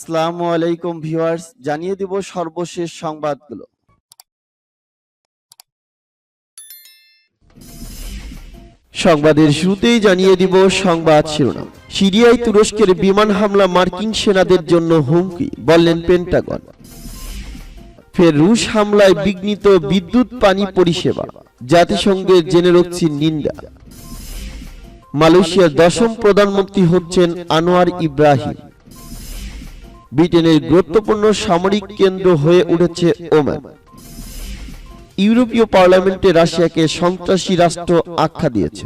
আসসালামু আলাইকুম ভিউয়ার্স, জানিয়ে দিব সর্বশেষ সংবাদগুলো। সংবাদের শুরুতেই জানিয়ে দিব সংবাদ শিরোনাম। সিরিয়ায় তুরস্কের বিমান হামলা মার্কিন সেনাদের জন্য হুমকি, বললেন পেন্টাগন। ফের রুশ হামলায় বিঘ্নিত বিদ্যুৎ পানি পরিষেবা, জাতিসংঘের জেনে রাখছি নিন্দা। মালয়েশিয়ার 10ম প্রধানমন্ত্রী হচ্ছেন আনোয়ার ইব্রাহিম। ব্রিটেনের গুরুত্বপূর্ণ সামরিক কেন্দ্র হয়ে উঠেছে ওমান। ইউরোপীয় পার্লামেন্টে রাশিয়াকে সন্ত্রাসী রাষ্ট্র আখ্যা দিয়েছে।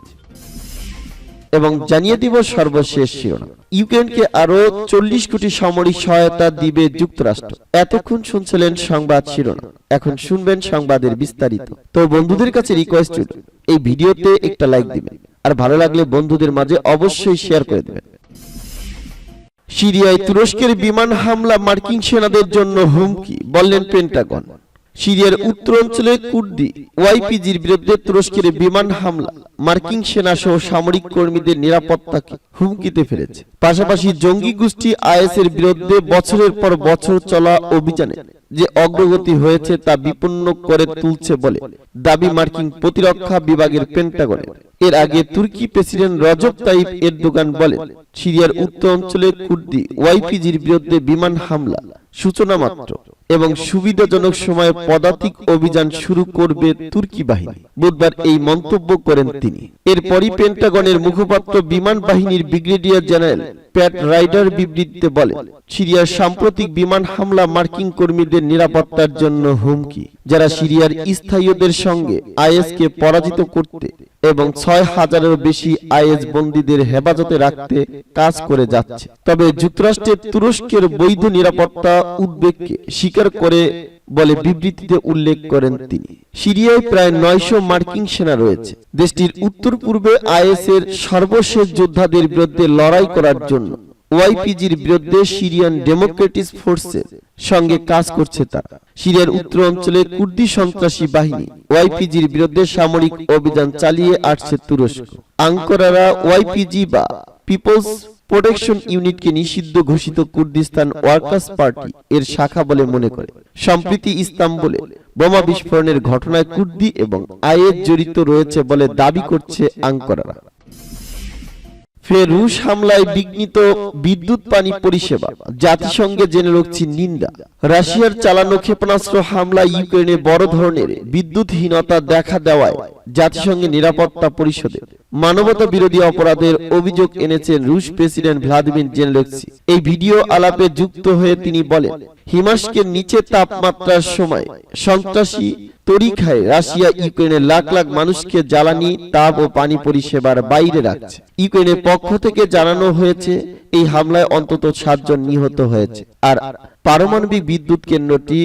এবং জানিয়ে দিব সর্বশেষ শিরোনাম, ইউক্রেনকে আরো 40 কোটি সামরিক সহায়তা দিবে যুক্তরাষ্ট্র। এতক্ষণ শুনছিলেন সংবাদ শিরোনাম, এখন শুনবেন সংবাদের বিস্তারিত। তো বন্ধুদের কাছে রিকোয়েস্ট, এই ভিডিওতে একটা লাইক দিবেন, আর ভালো লাগলে বন্ধুদের মাঝে অবশ্যই শেয়ার করে দিবেন। সিরিয়ায় তুরস্কের বিমান হামলা মার্কিন সেনাদের জন্য হুমকি, বললেন পেন্টাগন। সিরিয়ার উত্তরাঞ্চলে কুর্দি ওয়াইপিজির বিরুদ্ধে তুরস্কের বিমান হামলা মার্কিন সেনা সহ সামরিক কর্মীদের নিরাপত্তাকে হুমকিতে ফেলেছে। পাশাপাশি জঙ্গি গোষ্ঠী আইএসের বিরুদ্ধে বছরের পর বছর চলা অভিযানে যে অগ্রগতি হয়েছে তা বিপন্ন করে তুলছে বলে দাবি মার্কিন প্রতিরক্ষা বিভাগের পেন্টাগনের। এর আগে তুর্কি প্রেসিডেন্ট রজব তাইপ এরদোগান বলেন, সিরিয়ার উত্তরাঞ্চলে কুর্দি ওয়াইপিজির বিরুদ্ধে বিমান হামলা সূচনা মাত্র এবং সুবিধাজনক সময়ে পদাতিক অভিযান শুরু করবে তুর্কি বাহিনী। বুধবার এই মন্তব্য করেন তিনি। এরপরই পেন্টাগনের মুখপাত্র বিমান বাহিনীর ব্রিগেডিয়ার জেনারেল প্যাট রাইডার বিবৃতিতে বলেন, সিরিয়ার সাম্প্রতিক বিমান হামলা মার্কিন কর্মীদের নিরাপত্তার জন্য হুমকি, যারা সিরিয়ার স্থায়ীদের সঙ্গে আইএসকে পরাজিত করতে এবং 6000-এরও বেশি আইএস বন্দীদের হেফাজতে রাখতে কাজ করে যাচ্ছে। তবে যুক্তরাষ্ট্রের তুরস্কের বৈধ নিরাপত্তা উদ্বেগকে স্বীকার করে বলে বিবৃতিতে উল্লেখ করেন তিনি। সিরিয়ায় প্রায় 900 মার্কিন সেনা রয়েছে। দেশটির উত্তর পূর্বে আইএস এর সর্বশেষ যোদ্ধাদের বিরুদ্ধে লড়াই করার জন্য ওয়াইপিজির বিরুদ্ধে সিরিয়ান ডেমোক্রেটিক ফোর্সের সঙ্গে কাজ করছে তারা। সিরিয়ার উত্তরাঞ্চলে কুর্দি সন্ত্রাসী বাহিনী ওয়াইপিজির বিরুদ্ধে সামরিক অভিযান চালিয়ে আসছে তুরস্ক। আঙ্কারা ওয়াইপিজি বা পিপলস প্রোটেকশন ইউনিটকে নিষিদ্ধ ঘোষিত কুর্দিস্তান ওয়ার্কার্স পার্টি এর শাখা বলে মনে করে। সম্প্রতি ইস্তাম্বুলে বোমা বিস্ফোরণের ঘটনায় কুর্দি এবং আইএস জড়িত রয়েছে বলে দাবি করছে আঙ্কারা। ফের রুশ হামলায় বিঘ্নিত বিদ্যুৎ পানি পরিষেবা, জাতিসংঘে জেনে রাখছি নিন্দা। রাশিয়ার চালানো ক্ষেপণাস্ত্র হামলায় ইউক্রেনে বড় ধরনের বিদ্যুৎহীনতা দেখা দেওয়ায় জাতিসংঘের নিরাপত্তা পরিষদে মানবতা বিরোধী অপরাধের অভিযোগ এনেছেন রুশ প্রেসিডেন্ট ভ্লাদিমির জেলেনস্কি। এই ভিডিও আলাপে যুক্ত হয়ে তিনি বলেন, হিমাস্কের নিচে তাপমাত্রার সময় সন্ত্রাসী তরিকায় রাশিয়া ইউক্রেনের লাখ লাখ মানুষকে জ্বালানি, তাপ ও পানি পরিষেবার বাইরে রাখছে। ইউক্রেনের পক্ষ থেকে জানানো হয়েছে, এই হামলায় অন্তত 7 জন নিহত হয়েছে, আর পারমাণবিক বিদ্যুৎ কেন্দ্রটি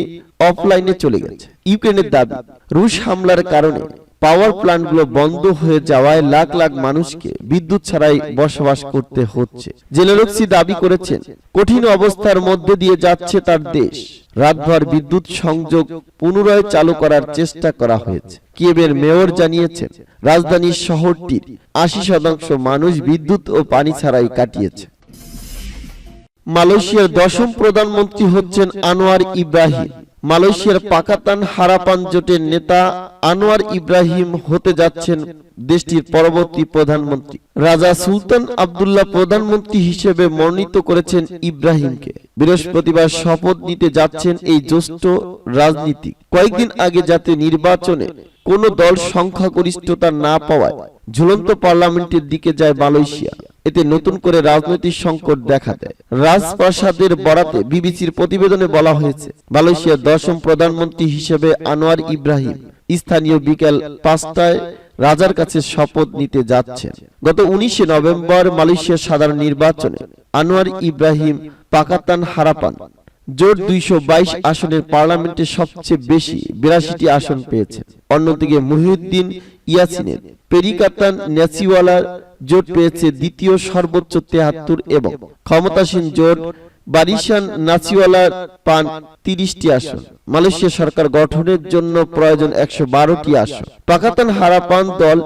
অফলাইনে চলে গেছে। ইউক্রেনের দাবি, রুশ হামলার কারণে পাওয়ার প্ল্যান্টগুলো বন্ধ হয়ে যাওয়ায় লাখ লাখ মানুষকে বিদ্যুৎ ছাড়াই বসবাস করতে হচ্ছে। জেলেনস্কি দাবি করেছেন, কঠিন অবস্থার মধ্যে দিয়ে যাচ্ছে তার দেশ। রাতভর বিদ্যুৎ সংযোগ পুনরায় চালু করার চেষ্টা করা হয়েছে। কিয়েভের মেয়র জানিয়েছেন, রাজধানীর শহরটির 80% মানুষ বিদ্যুৎ ও পানি ছাড়াই কাটিয়েছে। মালয়েশিয়ার 10ম প্রধানমন্ত্রী হচ্ছেন আনোয়ার ইব্রাহিম। মালয়েশিয়ার পাকাতান হারাপান জোটের নেতা আনোয়ার ইব্রাহিম হতে যাচ্ছেন দেশটির পরবর্তী প্রধানমন্ত্রী। রাজা সুলতান আব্দুল্লাহ প্রধানমন্ত্রী হিসেবে মনোনীত করেছেন ইব্রাহিমকে। বৃহস্পতিবার শপথ নিতে যাচ্ছেন এই জ্যেষ্ঠ রাজনীতিক। কয়েকদিন আগে জাতীয় নির্বাচনে কোন দল সংখ্যাগরিষ্ঠতা না পাওয়ায় ঝুলন্ত পার্লামেন্টের দিকে যায় মালয়েশিয়া। এতে নতুন করে রাজনৈতিক সংকট দেখা দেয়। রাজপ্রাসাদের বরাতে বিবিসির প্রতিবেদনে বলা হয়েছে, মালয়েশিয়ার 10ম প্রধানমন্ত্রী হিসেবে আনোয়ার ইব্রাহিম স্থানীয় বিকেল 5টায় রাজার কাছে শপথ নিতে যাচ্ছেন। গত 19 নভেম্বর মালয়েশিয়ার সাধারণ নির্বাচনে আনোয়ার ইব্রাহিম পাকাতান হারাপান জোট 222 আসনের পার্লামেন্টে সবচেয়ে বেশি 82টি আসন পেয়েছে। অন্যদিকে মুহিউদ্দিন ইয়াসিনের পেরিকাতান ন্যাসিওয়ালার জোট পেয়েছে দ্বিতীয় সর্বোচ্চ 73 এবং ক্ষমতাসীন জোট বারিশান নাচিওয়ালা পান 30টি আসন। মালয়েশিয়া সরকার গঠনের জন্য প্রয়োজন 112টি আসন। পাকাতান হারাপান দল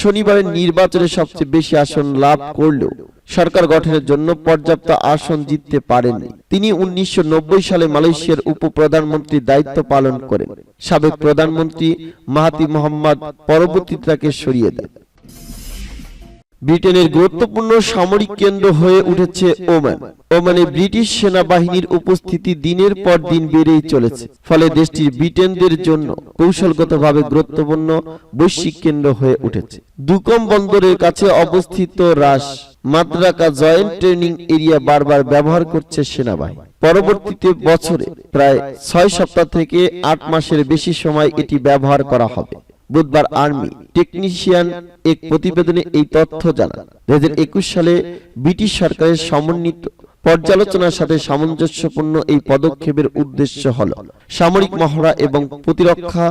শনিবারের নির্বাচনে সবচেয়ে বেশি আসন লাভ করলেও সরকার গঠনের জন্য পর্যাপ্ত আসন জিততে পারেননি। তিনি 1990 সালে মালয়েশিয়ার উপপ্রধানমন্ত্রীর দায়িত্ব পালন করেন। সাবেক প্রধানমন্ত্রী মাহাথির মোহাম্মদ পরবর্তীতে তাকে সরিয়ে দেন। ব্রিটেনের গুরুত্বপূর্ণ সামরিক কেন্দ্র হয়ে উঠেছে ওমান। ওমানে ব্রিটিশ সেনাবাহিনীর উপস্থিতি দিনের পর দিন বেড়েই চলেছে, ফলে দেশটির ব্রিটেনদের জন্য কৌশলগতভাবে গুরুত্বপূর্ণ বৈশ্বিক কেন্দ্র হয়ে উঠেছে। দুকম বন্দরের কাছে অবস্থিত রাস মাদ্রাকা জয়েন্ট ট্রেনিং এরিয়া বারবার ব্যবহার করছে সেনাবাহিনী। পরবর্তীতে বছরে প্রায় 6 সপ্তাহ থেকে 8 মাসের বেশি সময় এটি ব্যবহার করা হবে। বুধবার আর্মি টেকনিশিয়ান এক প্রতিবেদনে এই তথ্য জানান। 2021 সালে ব্রিটিশ সরকারের সমন্বিত পর্যালোচনার সাথে সামঞ্জস্যপূর্ণ এই পদক্ষেপের উদ্দেশ্য হল সামরিক মহড়া এবং প্রতিরক্ষা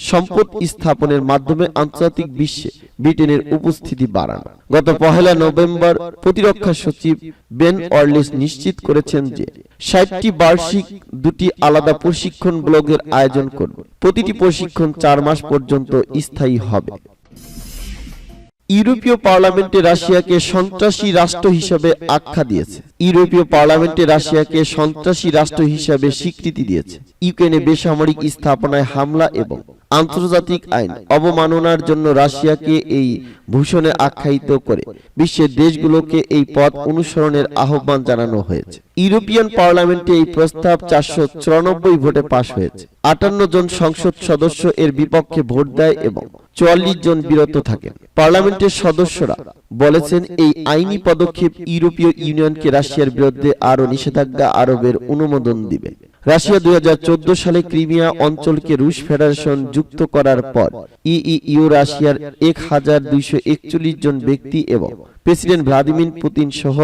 সম্পদ স্থাপনের মাধ্যমে আন্তর্জাতিক বিশ্বে ব্রিটেনের উপস্থিতি বাড়ানো। গত 1 নভেম্বর প্রতিরক্ষা সচিব বেন ওয়ারলিস নিশ্চিত করেছেন যে 60টি বার্ষিক 2টি আলাদা প্রশিক্ষণ ব্লকের আয়োজন করবে। প্রতিটি প্রশিক্ষণ 4 মাস পর্যন্ত স্থায়ী হবে। ইউরোপীয় পার্লামেন্টে রাশিয়াকে সন্ত্রাসী রাষ্ট্র হিসেবে আখ্যা দিয়েছে। ইউরোপীয় পার্লামেন্টে রাশিয়াকে সন্ত্রাসী রাষ্ট্র হিসেবে স্বীকৃতি দিয়েছে। ইউক্রেনে বেসামরিক স্থাপনায় হামলা এবং আন্তর্জাতিক আইন অবমাননার জন্য রাশিয়াকে এই ভূষণে আখ্যায়িত করে বিশ্বের দেশগুলোকে এই পথ অনুসরণের আহ্বান জানানো হয়েছে। ইউরোপিয়ান পার্লামেন্টে এই প্রস্তাব 494 ভোটে পাশ হয়েছে। 58 জন সংসদ সদস্য এর বিপক্ষে ভোট দেয় এবং 44 জন বিরত থাকেন। পার্লামেন্টের সদস্যরা বলেছেন এই আইনি পদক্ষেপ ইউরোপীয় ইউনিয়নকে রাশিয়ার বিরুদ্ধে আরো নিষেধাজ্ঞা আরোপের অনুমোদন দিবে। রাশিয়া 2014 সালে ক্রিমিয়া অঞ্চলকে রুশ ফেডারেশন যুক্ত করার পর ইইউ রাশিয়ার 1241 জন ব্যক্তি এবং প্রেসিডেন্ট ভ্লাদিমির পুতিন সহ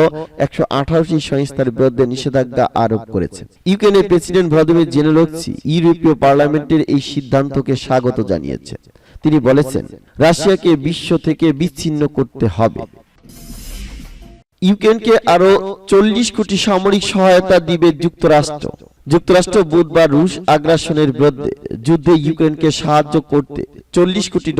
118টি সংস্থার বিরুদ্ধে নিষেধাজ্ঞা আরোপ করেছে। ইউক্রেনের প্রেসিডেন্ট ভ্লাদিমির জেলেনস্কি ইউরোপীয় পার্লামেন্টের এই সিদ্ধান্তকে স্বাগত জানিয়েছেন। তিনি বলেছেন, রাশিয়াকে বিশ্ব থেকে বিচ্ছিন্ন করতে হবে। ইউক্রেনকে আরো 40 কোটি সামরিক সহায়তা দিবে যুক্তরাষ্ট্র। যুক্তরাষ্ট্র বুধবার রুশ আগ্রাসনের বিরুদ্ধে যুদ্ধে ইউক্রেনকে সাহায্য করতে $40 কোটি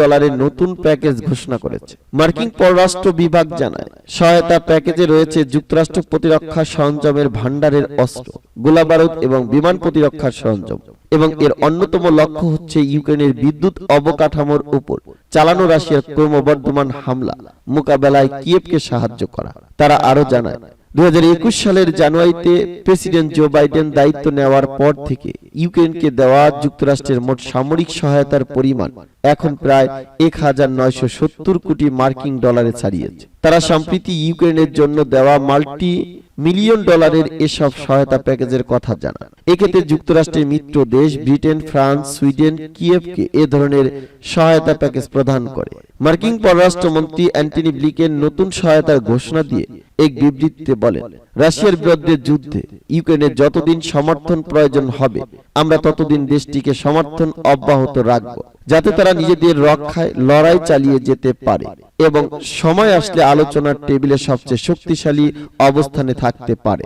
নতুন প্যাকেজ ঘোষণা করেছে। মার্কিন পররাষ্ট্র বিভাগ জানায়, সহায়তা প্যাকেজে রয়েছে যুক্তরাষ্ট্র প্রতিরক্ষা সরঞ্জামের ভান্ডারের অস্ত্র, গোলাবারুদ এবং বিমান প্রতিরক্ষার সরঞ্জাম, এবং এর অন্যতম লক্ষ্য হচ্ছে ইউক্রেনের বিদ্যুৎ অবকাঠামোর উপর চালানো রাশিয়ার ক্রমবর্ধমান হামলা মোকাবেলায় কিয়েভকে সাহায্য করা। তারা আরো জানায়, 2021 সালের জানুয়ারিতে প্রেসিডেন্ট জো বাইডেন দায়িত্ব নেওয়ার পর থেকে ইউক্রেনকে দেওয়া যুক্তরাষ্ট্রের মোট সামরিক সহায়তার পরিমাণ এখন প্রায় 1970 কোটি মার্কিন ডলারে ছাড়িয়েছে। তারা সম্প্রতি ইউক্রেনের জন্য দেওয়া মাল্টি মিলিয়ন ডলারের এসব সহায়তা প্যাকেজের কথা জানান। এক্ষেত্রে যুক্তরাষ্ট্রের মিত্র দেশ ব্রিটেন, ফ্রান্স, সুইডেন কিয়েভকে এ ধরনের সহায়তা প্যাকেজ প্রদান করে। মার্কিন পররাষ্ট্রমন্ত্রী অ্যান্টনি ব্লিকেন নতুন সহায়তার ঘোষণা দিয়ে এক বিবৃতিতে বলেন, রাশিয়ার বিরুদ্ধে যুদ্ধে ইউক্রেনের যতদিন সমর্থন প্রয়োজন হবে আমরা ততদিন দেশটিকে সমর্থন অব্যাহত রাখব, যাতে তারা নিজেদের রক্ষায় লড়াই চালিয়ে যেতে পারে এবং সময় আসলে আলোচনার টেবিলে সবচেয়ে শক্তিশালী অবস্থানে থাকতে পারে।